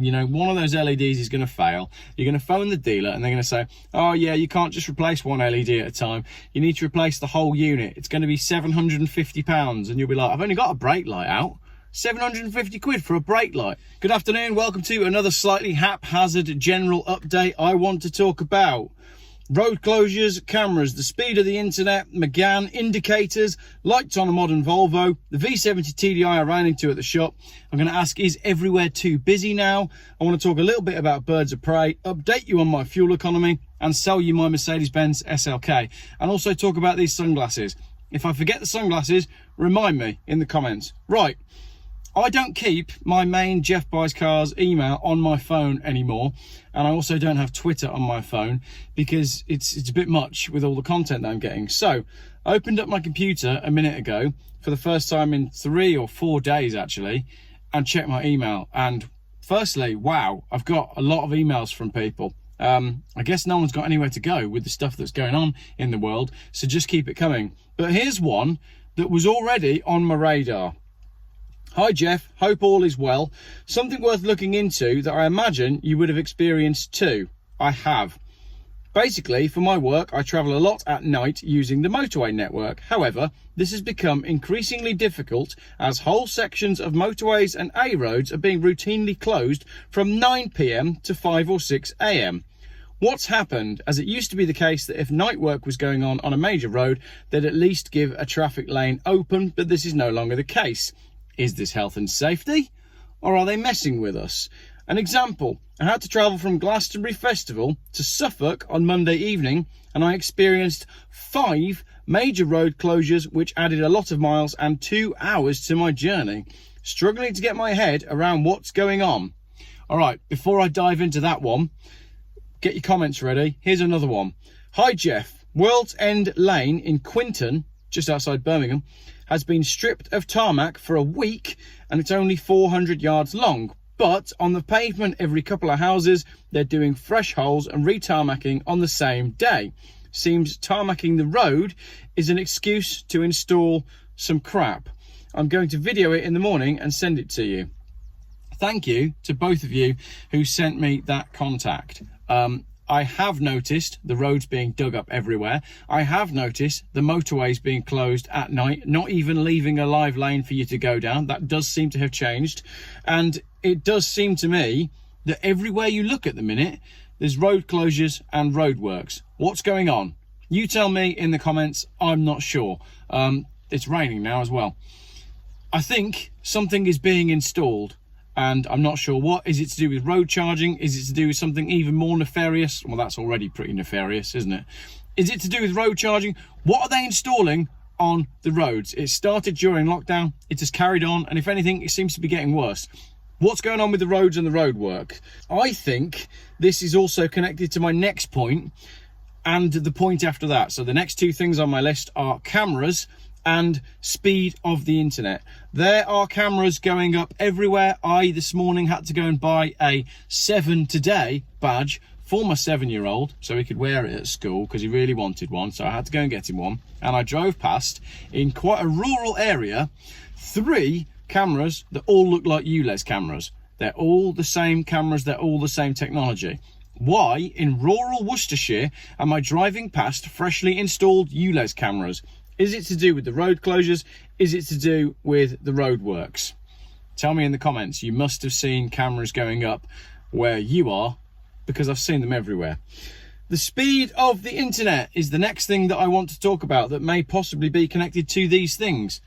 You know, one of those LEDs is going to fail. You're going to phone the dealer and they're going to say, oh yeah, you can't just replace one LED at a time. You need to replace the whole unit. It's going to be £750. And you'll be like, I've only got a brake light out. 750 quid for a brake light. Good afternoon, welcome to another slightly haphazard general update. I want to talk about road closures, cameras, the speed of the internet, MEGANE, indicators, lights on a modern Volvo, the V70 TDI I ran into at the shop. I'm going to ask, is everywhere too busy now? I want to talk a little bit about birds of prey, update you on my fuel economy, and sell you my Mercedes SLK. And also talk about these sunglasses. If I forget the sunglasses, remind me in the comments. Right. I don't keep my main Jeff Buys Cars email on my phone anymore, and I also don't have Twitter on my phone because it's a bit much with all the content that I'm getting. So I opened up my computer a minute ago for the first time in 3 or 4 days actually, and checked my email. And firstly, wow, I've got a lot of emails from people. I guess no one's got anywhere to go with the stuff that's going on in the world, so just keep it coming. But here's one that was already on my radar. Hi Jeff, hope all is well. Something worth looking into that I imagine you would have experienced too. I have. Basically, for my work, I travel a lot at night using the motorway network. However, this has become increasingly difficult as whole sections of motorways and A roads are being routinely closed from 9 PM to 5 or 6 AM. What's happened, as it used to be the case that if night work was going on a major road, they'd at least give a traffic lane open, but this is no longer the case. Is this health and safety, or are they messing with us? An example, I had to travel from Glastonbury Festival to Suffolk on Monday evening, and I experienced 5 major road closures which added a lot of miles and 2 hours to my journey. Struggling to get my head around what's going on. All right, before I dive into that one, get your comments ready. Here's another one. Hi Jeff, World's End Lane in Quinton, just outside Birmingham, has been stripped of tarmac for a week, and it's only 400 yards long. But on the pavement every couple of houses, they're doing fresh holes and re-tarmacking on the same day. Seems tarmacking the road is an excuse to install some crap. I'm going to video it in the morning and send it to you. Thank you to both of you who sent me that contact. I have noticed the roads being dug up everywhere. I have noticed the motorways being closed at night, not even leaving a live lane for you to go down. That does seem to have changed. And it does seem to me that everywhere you look at the minute, there's road closures and roadworks. What's going on? You tell me in the comments. I'm not sure. It's raining now as well. I think something is being installed, and I'm not sure what. Is it to do with road charging? Is it to do with something even more nefarious? Well, that's already pretty nefarious, isn't it? Is it to do with road charging? What are they installing on the roads? It started during lockdown. It has carried on, and if anything, it seems to be getting worse. What's going on with the roads and the road work? I think this is also connected to my next point and the point after that. So the next 2 things on my list are cameras and speed of the internet. There are cameras going up everywhere. I this morning had to go and buy a 7 Today badge for my 7-year-old so he could wear it at school because he really wanted one, so I had to go and get him one. And I drove past, in quite a rural area, 3 cameras that all look like ULEZ cameras. They're all the same cameras, they're all the same technology. Why in rural Worcestershire am I driving past freshly installed ULEZ cameras? Is it to do with the road closures? Is it to do with the road works? Tell me in the comments. You must have seen cameras going up where you are, because I've seen them everywhere. The speed of the internet is the next thing that I want to talk about that may possibly be connected to these things.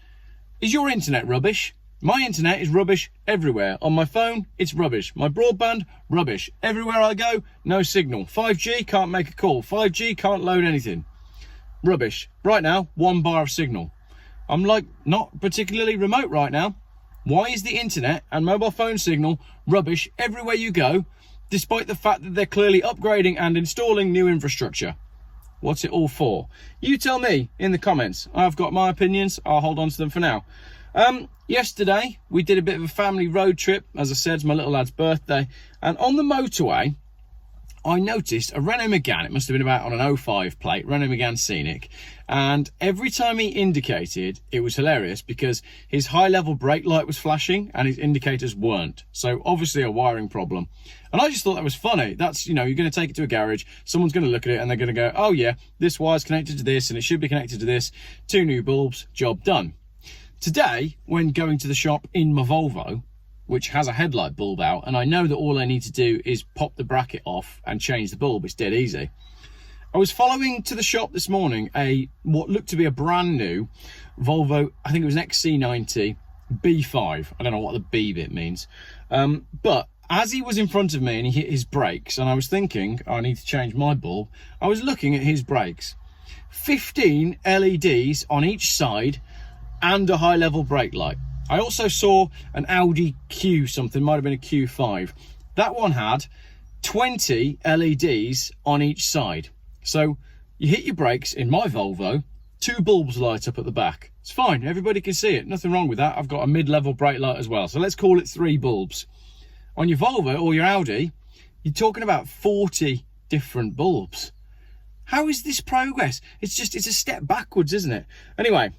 Is your internet rubbish? My internet is rubbish everywhere. On my phone, it's rubbish. My broadband, rubbish. Everywhere I go, no signal. 5G, can't make a call. 5G, can't load anything. Rubbish. Right now, 1 bar of signal. I'm like not particularly remote right now. Why is the internet and mobile phone signal rubbish everywhere you go, despite the fact that they're clearly upgrading and installing new infrastructure? What's it all for? You tell me in the comments. I've got my opinions. I'll hold on to them for now. Yesterday, we did a bit of a family road trip. As I said, it's my little lad's birthday. And on the motorway, I noticed a Renault Megane. It must have been about on an 05 plate, Renault Megane Scenic. And every time he indicated, it was hilarious because his high level brake light was flashing and his indicators weren't. So obviously a wiring problem. And I just thought that was funny. That's, you know, you're going to take it to a garage, someone's going to look at it and they're going to go, oh yeah, this wire's connected to this and it should be connected to this. 2 new bulbs, job done. Today, when going to the shop in my Volvo, which has a headlight bulb out, and I know that all I need to do is pop the bracket off and change the bulb, it's dead easy. I was following to the shop this morning what looked to be a brand new Volvo, I think it was an XC90 B5. I don't know what the B bit means. But as he was in front of me and he hit his brakes, and I was thinking, I need to change my bulb, I was looking at his brakes. 15 LEDs on each side and a high level brake light. I also saw an Audi Q something, might have been a Q5. That one had 20 LEDs on each side. So you hit your brakes in my Volvo, 2 bulbs light up at the back. It's fine, everybody can see it, nothing wrong with that. I've got a mid-level brake light as well, so let's call it 3 bulbs. On your Volvo or your Audi, you're talking about 40 different bulbs. How is this progress? It's a step backwards, isn't it? Anyway,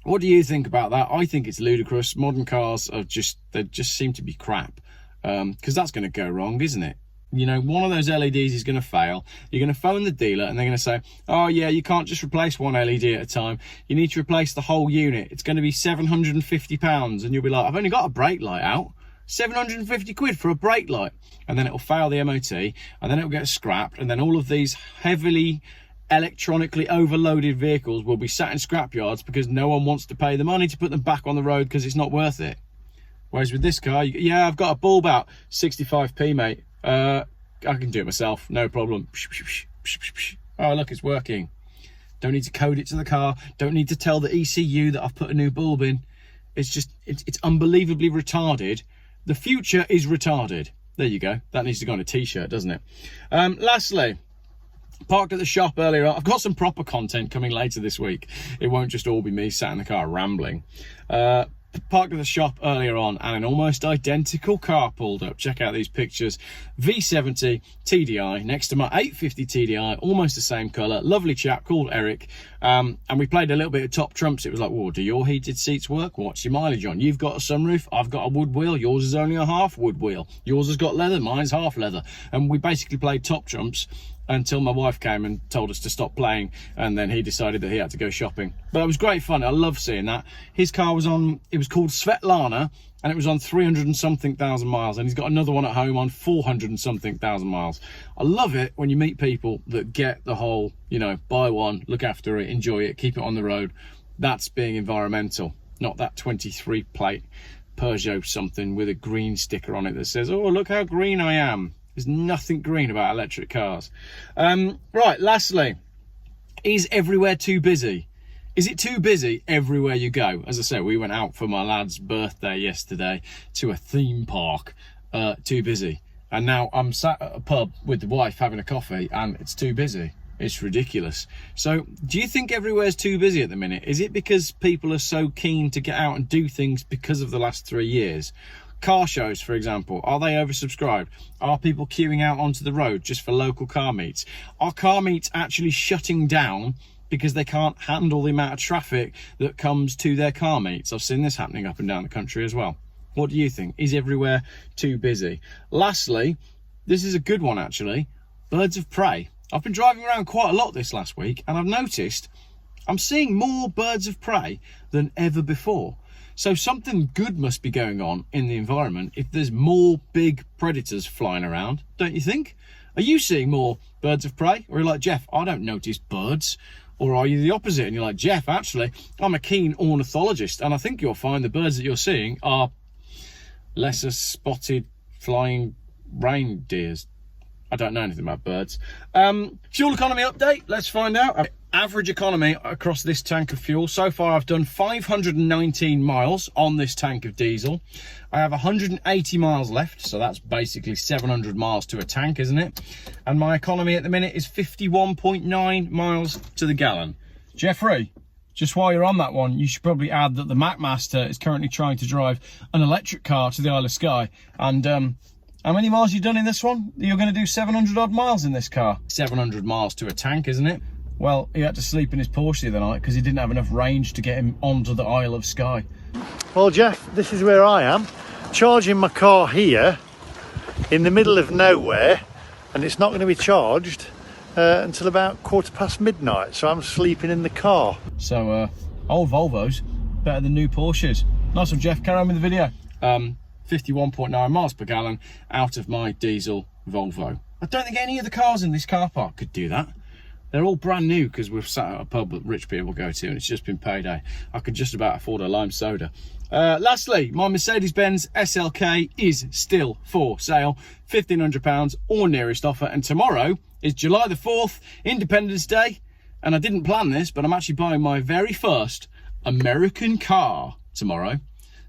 what do you think about that? I think it's ludicrous. Modern cars are they just seem to be crap, because that's going to go wrong, isn't it? You know, one of those LEDs is going to fail. You're going to phone the dealer and they're going to say, oh yeah, you can't just replace one LED at a time. You need to replace the whole unit. It's going to be £750. And you'll be like, I've only got a brake light out. 750 quid for a brake light. And then it'll fail the MOT and then it'll get scrapped. And then all of these heavily electronically overloaded vehicles will be sat in scrapyards because no one wants to pay the money to put them back on the road because it's not worth it. Whereas with this car, yeah, I've got a bulb out, 65p, mate. I can do it myself, no problem. Oh, look, it's working. Don't need to code it to the car. Don't need to tell the ECU that I've put a new bulb in. It's just, it's unbelievably retarded. The future is retarded. There you go. That needs to go on a t-shirt, doesn't it? Lastly, parked at the shop earlier on. I've got some proper content coming later this week. It won't just all be me sat in the car rambling. Parked at the shop earlier on and an almost identical car pulled up. Check out these pictures. V70 TDI next to my 850 TDI, almost the same colour. Lovely chap called Eric. And we played a little bit of top trumps. It was like, whoa, do your heated seats work? What's your mileage on? You've got a sunroof, I've got a wood wheel. Yours is only a half wood wheel. Yours has got leather, mine's half leather. And we basically played top trumps until my wife came and told us to stop playing, and then he decided that he had to go shopping. But it was great fun. I love seeing that. His car was on, it was called Svetlana, and it was on 300 and something thousand miles, and he's got another one at home on 400 and something thousand miles. I love it when you meet people that get the whole, you know, buy one, look after it, enjoy it, keep it on the road. That's being environmental, not that 23 plate Peugeot something with a green sticker on it that says, oh, look how green I am. There's nothing green about electric cars. Right, lastly, is everywhere too busy? Is it too busy everywhere you go? As I said, we went out for my lad's birthday yesterday to a theme park. Too busy. And now I'm sat at a pub with the wife having a coffee and it's too busy. It's ridiculous. So do you think everywhere's too busy at the minute? Is it because people are so keen to get out and do things because of the last 3 years? Car shows, for example, are they oversubscribed? Are people queuing out onto the road just for local car meets? Are car meets actually shutting down because they can't handle the amount of traffic that comes to their car meets? I've seen this happening up and down the country as well. What do you think? Is everywhere too busy? Lastly, this is a good one actually, birds of prey. I've been driving around quite a lot this last week and I've noticed I'm seeing more birds of prey than ever before. So something good must be going on in the environment if there's more big predators flying around, don't you think? Are you seeing more birds of prey? Or are you like, Jeff, I don't notice birds? Or are you the opposite? And you're like, Jeff, actually, I'm a keen ornithologist and I think you'll find the birds that you're seeing are lesser spotted flying reindeers. I don't know anything about birds. Fuel economy update, let's find out. Average economy across this tank of fuel. So far I've done 519 miles on this tank of diesel. I have 180 miles left, so that's basically 700 miles to a tank, isn't it? And my economy at the minute is 51.9 miles to the gallon. Jeffrey, just while you're on that one, you should probably add that the Macmaster is currently trying to drive an electric car to the Isle of Skye, and How many miles you done in this one? You're going to do 700 odd miles in this car. 700 miles to a tank, isn't it? Well, he had to sleep in his Porsche the other night because he didn't have enough range to get him onto the Isle of Skye. Well, Jeff, this is where I am, charging my car here in the middle of nowhere, and it's not going to be charged until about midnight, so I'm sleeping in the car. So, old Volvos better than new Porsches. Nice one, Jeff. Carry on with the video. 51.9 miles per gallon out of my diesel Volvo. I don't think any of the cars in this car park could do that. They're all brand new because we've sat at a pub that rich people go to and it's just been payday. I could just about afford a lime soda. Lastly, my Mercedes SLK is still for sale. £1,500 or nearest offer. And tomorrow is July the 4th, Independence Day. And I didn't plan this, but I'm actually buying my very first American car tomorrow.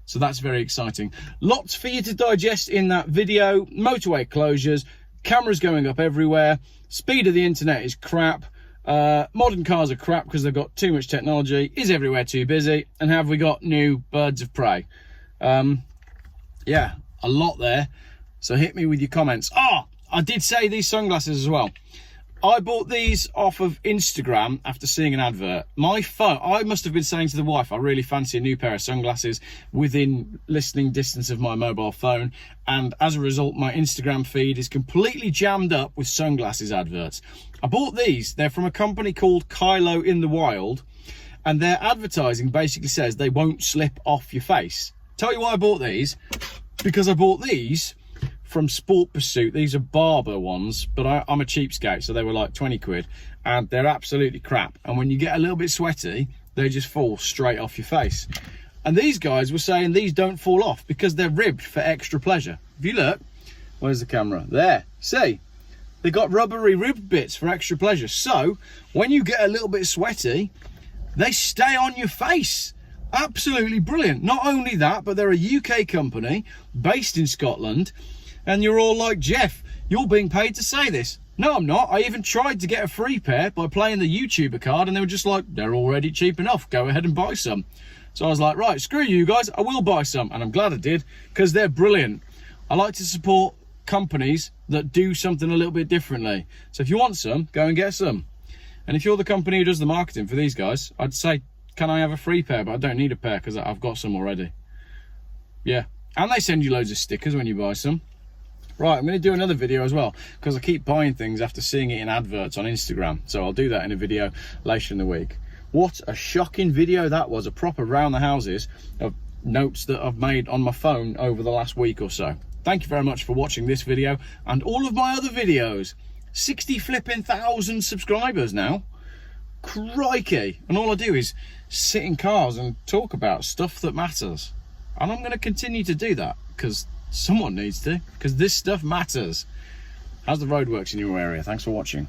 So that's very exciting. Lots for you to digest in that video. Motorway closures, cameras going up everywhere, speed of the internet is crap, modern cars are crap because they've got too much technology, is everywhere too busy, and have we got new birds of prey? Yeah, a lot there. So hit me with your comments. I did say these sunglasses as well. I bought these off of Instagram after seeing an advert. My phone, I must have been saying to the wife, I really fancy a new pair of sunglasses within listening distance of my mobile phone. And as a result, my Instagram feed is completely jammed up with sunglasses adverts. I bought these. They're from a company called Kylo in the Wild. And their advertising basically says they won't slip off your face. Tell you why I bought these. Because I bought these from Sport Pursuit. These are Barber ones, but I'm a cheapskate, so they were like 20 quid, and they're absolutely crap. And when you get a little bit sweaty, they just fall straight off your face. And these guys were saying these don't fall off because they're ribbed for extra pleasure. If you look, where's the camera? There, see? They got rubbery ribbed bits for extra pleasure. So when you get a little bit sweaty, they stay on your face. Absolutely brilliant. Not only that, but they're a UK company based in Scotland. And you're all like, Jeff, you're being paid to say this. No, I'm not. I even tried to get a free pair by playing the YouTuber card, and they were just like, they're already cheap enough. Go ahead and buy some. So I was like, right, screw you guys. I will buy some. And I'm glad I did, because they're brilliant. I like to support companies that do something a little bit differently. So if you want some, go and get some. And if you're the company who does the marketing for these guys, I'd say, can I have a free pair? But I don't need a pair because I've got some already. Yeah. And they send you loads of stickers when you buy some. Right, I'm going to do another video as well because I keep buying things after seeing it in adverts on Instagram. So I'll do that in a video later in the week. What a shocking video that was. A proper round the houses of notes that I've made on my phone over the last week or so. Thank you very much for watching this video and all of my other videos. 60,000 subscribers now. Crikey. And all I do is sit in cars and talk about stuff that matters. And I'm going to continue to do that because someone needs to, because this stuff matters. How's the roadworks in your area? Thanks for watching.